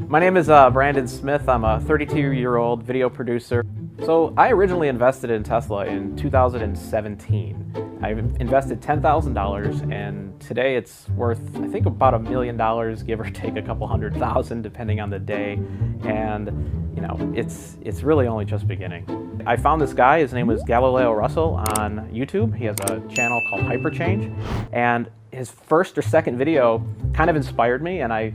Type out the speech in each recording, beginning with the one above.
My name is Brandon Smith. I'm a 32-year-old video producer. So I originally invested in Tesla in 2017. I invested $10,000 and today it's worth, I think, about $1 million, give or take a couple $100,000 depending on the day. And you know, it's really only just beginning. I found this guy, his name was Galileo Russell on YouTube. He has a channel called Hyperchange, and his first or second video kind of inspired me, and I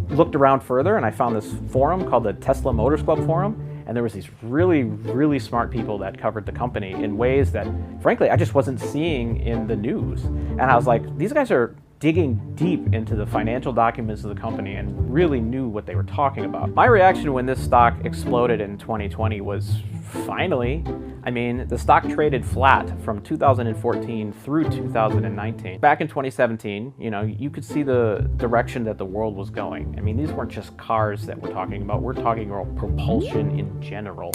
looked around further and I found this forum called the Tesla Motors Club forum, and there was these really smart people that covered the company in ways that, frankly, I just wasn't seeing in the news. And I was like, these guys are digging deep into the financial documents of the company and really knew what they were talking about. My reaction when this stock exploded in 2020 was, finally. I mean, the stock traded flat from 2014 through 2019. Back in 2017, you know, you could see the direction that the world was going. I mean, these weren't just cars that we're talking about. We're talking about propulsion in general.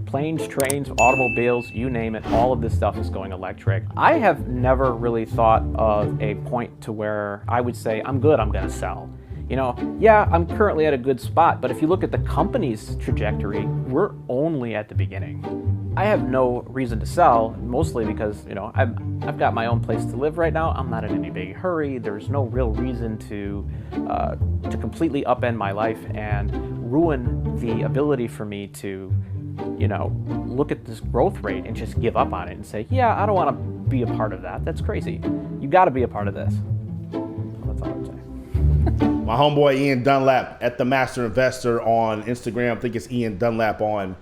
Planes, trains, automobiles, you name it, all of this stuff is going electric. I have never really thought of a point to where I would say, I'm good, I'm gonna sell. You know, yeah, I'm currently at a good spot, but if you look at the company's trajectory, we're only at the beginning. I have no reason to sell, mostly because, you know, I've got my own place to live right now. I'm not in any big hurry. There's no real reason to completely upend my life and ruin the ability for me to, you know, look at this growth rate and just give up on it and say, yeah, I don't want to be a part of that. That's crazy. You got to be a part of this. That's all I'm saying. My homeboy Ian Dunlap at The Master Investor on Instagram. I think it's Ian Dunlap on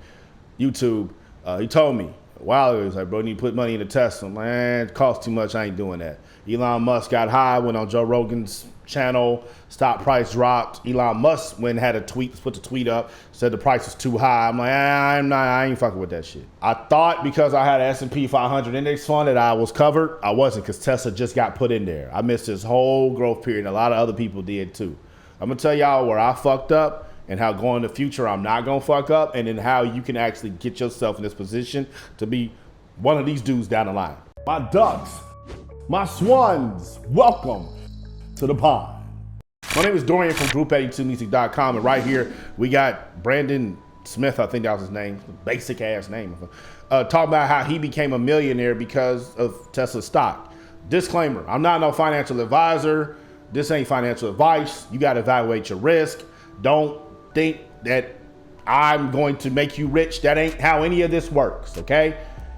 YouTube. He told me a while ago, he was like, bro, you need to put money into Tesla. I'm like, it costs too much. I ain't doing that. Elon Musk got high, went on Joe Rogan's channel, stock price dropped. Elon Musk went and had a tweet, put the tweet up, said the price was too high. I'm like, I ain't fucking with that shit. I thought because I had an S&P 500 index fund that I was covered. I wasn't, because Tesla just got put in there. I missed this whole growth period, and a lot of other people did too. I'm gonna tell y'all where I fucked up and how going in the future I'm not gonna fuck up, and then how you can actually get yourself in this position to be one of these dudes down the line. My ducks, my swans, welcome to the pond. My name is Dorian from Group82Music.com, and right here we got Brandon Smith, I think that was his name, basic ass name, talking about how he became a millionaire because of Tesla stock. Disclaimer, I'm not no financial advisor. This ain't financial advice. You got to evaluate your risk. Don't think that I'm going to make you rich. That ain't how any of this works, okay?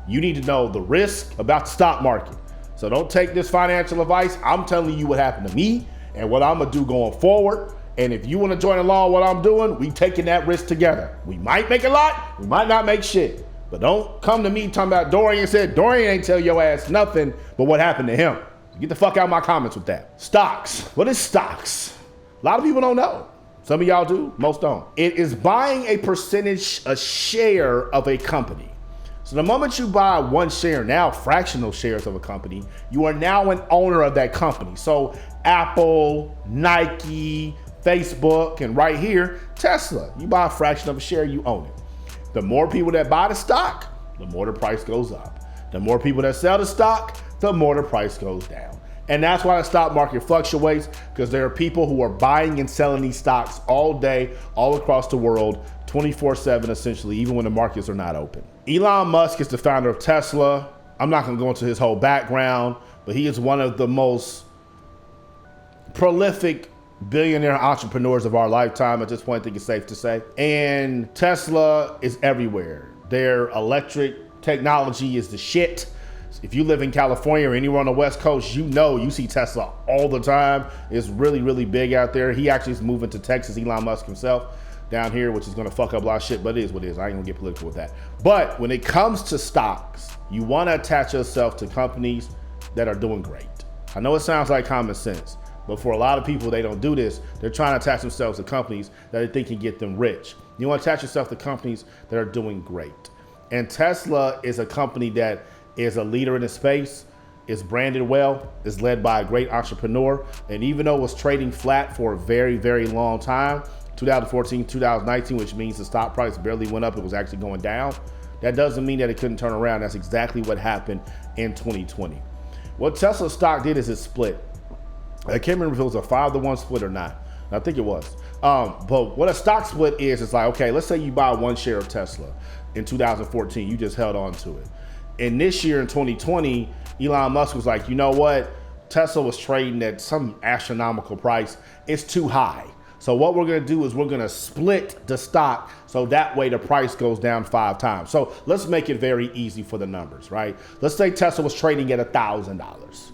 You need to know the risk about the stock market. So don't take this financial advice. I'm telling you what happened to me and what I'm gonna do going forward. And if you wanna join along what I'm doing, we taking that risk together. We might make a lot, we might not make shit. But don't come to me talking about Dorian said. Dorian ain't tell your ass nothing but what happened to him. Get the fuck out of my comments with that. Stocks, what is stocks? A lot of people don't know. Some of y'all do, most don't. It is buying a percentage, a share of a company. So the moment you buy one share, now fractional shares of a company, you are now an owner of that company. So Apple, Nike, Facebook, and right here, Tesla. You buy a fraction of a share, you own it. The more people that buy the stock, the more the price goes up. The more people that sell the stock, the more the price goes down. And that's why the stock market fluctuates, because there are people who are buying and selling these stocks all day, all across the world, 24/7 essentially, even when the markets are not open. Elon Musk is the founder of Tesla. I'm not gonna go into his whole background, but he is one of the most prolific billionaire entrepreneurs of our lifetime. At this point, I think it's safe to say. And Tesla is everywhere. Their electric technology is the shit. If you live in California or anywhere on the West Coast, you know you see Tesla all the time. It's really big out there. He actually is moving to Texas, Elon Musk himself, down here, which is gonna fuck up a lot of shit, but it is what it is. I ain't gonna get political with that. But when it comes to stocks, you wanna attach yourself to companies that are doing great. I know it sounds like common sense, but for a lot of people, they don't do this. They're trying to attach themselves to companies that they think can get them rich. You wanna attach yourself to companies that are doing great. And Tesla is a company that is a leader in the space, is branded well, is led by a great entrepreneur. And even though it was trading flat for a very long time, 2014, 2019, which means the stock price barely went up, it was actually going down. That doesn't mean that it couldn't turn around. That's exactly what happened in 2020. What Tesla stock did is it split. I can't remember if it was a 5-to-1 split or not, I think it was. But what a stock split is, it's like, okay, let's say you buy 1 share of Tesla in 2014. You just held on to it. And this year in 2020, Elon Musk was like, you know what? Tesla was trading at some astronomical price. It's too high. So what we're going to do is we're going to split the stock so that way the price goes down 5 times. So let's make it very easy for the numbers, right? Let's say Tesla was trading at $1,000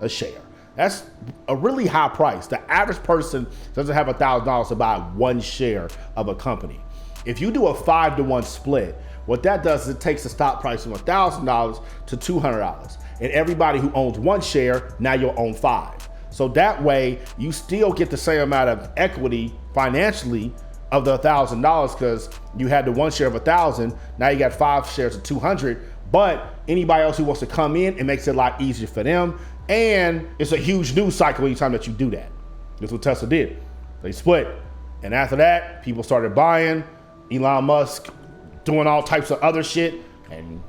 a share. That's a really high price. The average person doesn't have $1,000 to buy 1 share of a company. If you do a 5-to-1 split, what that does is it takes the stock price from $1,000 to $200. And everybody who owns 1 share, now you'll own 5. So that way you still get the same amount of equity financially of the $1,000 because you had the 1 share of 1,000. Now you got 5 shares of 200. But anybody else who wants to come in, it makes it a lot easier for them. And it's a huge news cycle anytime that you do that. That's what Tesla did. They split. And after that, people started buying. Elon Musk doing all types of other shit. And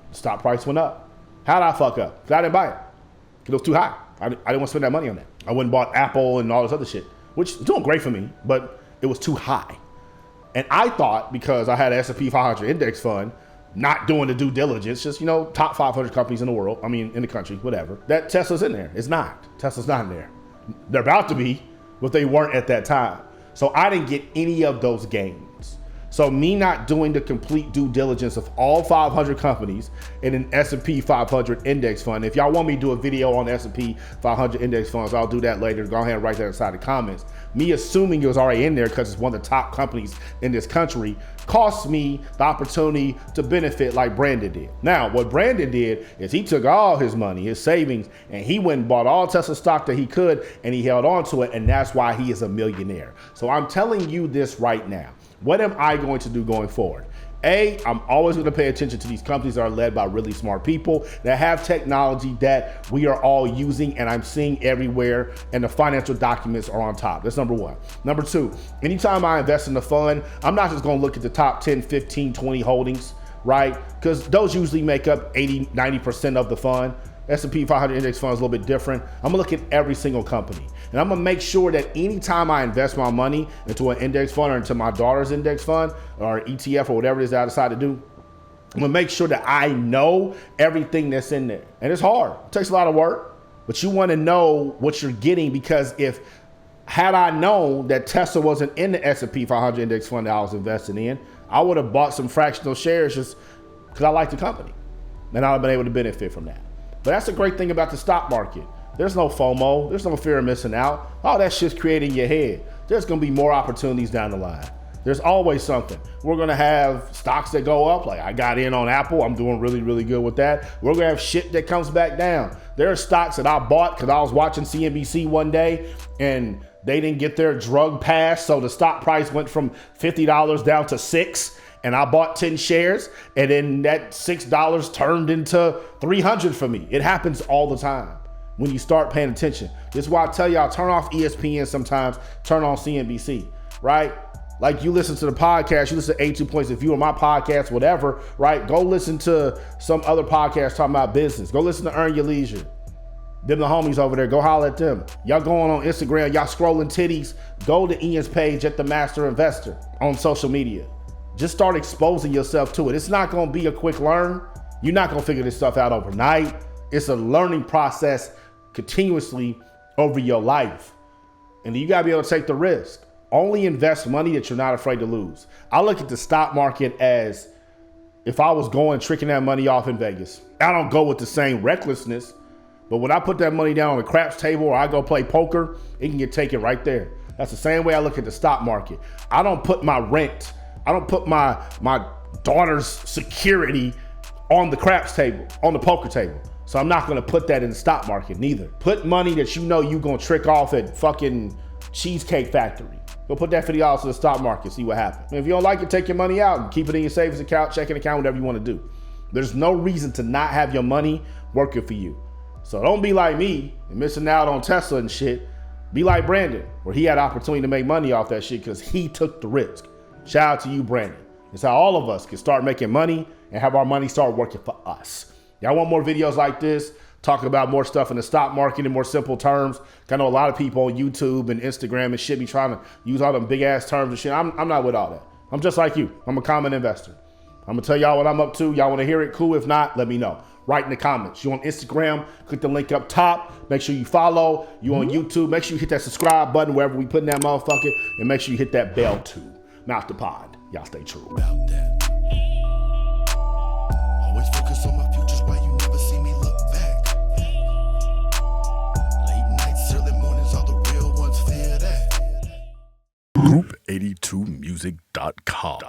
the stock price went up. How did I fuck up? Because I didn't buy it. Because it was too high. I didn't want to spend that money on that. I went and bought Apple and all this other shit, which is doing great for me, but it was too high. And I thought because I had an S&P 500 index fund, not doing the due diligence, just, top 500 companies in the world, in the country, whatever, that Tesla's in there. It's not. Tesla's not in there. They're about to be, but they weren't at that time. So I didn't get any of those gains. So me not doing the complete due diligence of all 500 companies in an S&P 500 index fund. If y'all want me to do a video on S&P 500 index funds, I'll do that later. Go ahead and write that inside the comments. Me assuming it was already in there because it's one of the top companies in this country cost me the opportunity to benefit like Brandon did. Now, what Brandon did is he took all his money, his savings, and he went and bought all Tesla stock that he could, and he held on to it, and that's why he is a millionaire. So I'm telling you this right now. What am I going to do going forward? I'm always going to pay attention to these companies that are led by really smart people that have technology that we are all using and I'm seeing everywhere, and the financial documents are on top. That's number 1. Number 2, anytime I invest in a fund, I'm not just going to look at the top 10, 15, 20 holdings, right? Because those usually make up 80, 90% of the fund. S&P 500 index fund is a little bit different. I'm gonna look at every single company. And I'm gonna make sure that anytime I invest my money into an index fund or into my daughter's index fund or an ETF or whatever it is that I decide to do, I'm gonna make sure that I know everything that's in there. And it's hard, it takes a lot of work, but you wanna know what you're getting, because had I known that Tesla wasn't in the S&P 500 index fund that I was investing in, I would have bought some fractional shares just because I like the company. And I'd have been able to benefit from that. But that's the great thing about the stock market. There's no FOMO. There's no fear of missing out. All that shit's created in your head. There's going to be more opportunities down the line. There's always something. We're going to have stocks that go up. Like I got in on Apple. I'm doing really, really good with that. We're going to have shit that comes back down. There are stocks that I bought because I was watching CNBC one day and they didn't get their drug pass. So the stock price went from $50 down to $6. And I bought 10 shares, and then that $6 turned into $300 for me. It happens all the time when you start paying attention. This is why I tell y'all, turn off ESPN sometimes, turn on CNBC, right? Like you listen to the podcast, you listen to 82 Points of View or my podcast, whatever, right? Go listen to some other podcast talking about business. Go listen to Earn Your Leisure. Them the homies over there, go holler at them. Y'all going on Instagram, y'all scrolling titties, go to Ian's page at The Master Investor on social media. Just start exposing yourself to it. It's not going to be a quick learn. You're not going to figure this stuff out overnight. It's a learning process continuously over your life. And you got to be able to take the risk. Only invest money that you're not afraid to lose. I look at the stock market as if I was going tricking that money off in Vegas. I don't go with the same recklessness, but when I put that money down on the craps table or I go play poker, it can get taken right there. That's the same way I look at the stock market. I don't put my rent, I don't put my daughter's security on the craps table, on the poker table. So I'm not gonna put that in the stock market neither. Put money that you know you're gonna trick off at fucking Cheesecake Factory. Go put that $50 to the stock market, see what happens. And if you don't like it, take your money out and keep it in your savings account, checking account, whatever you wanna do. There's no reason to not have your money working for you. So don't be like me and missing out on Tesla and shit. Be like Brandon, where he had opportunity to make money off that shit because he took the risk. Shout out to you, Brandon. It's how all of us can start making money and have our money start working for us. Y'all want more videos like this? talk about more stuff in the stock market in more simple terms. I know a lot of people on YouTube and Instagram and shit be trying to use all them big ass terms and shit. I'm not with all that. I'm just like you. I'm a common investor. I'm gonna tell y'all what I'm up to. Y'all wanna hear it? Cool. If not, let me know. Write in the comments. You on Instagram, click the link up top. Make sure you follow. You on YouTube, make sure you hit that subscribe button wherever we put in that motherfucker. And make sure you hit that bell too. Mouth the pod. Y'all stay true. About that. Always focus on my futures while you never see me look back. Late nights, early mornings, all the real ones fear that. Group82music.com.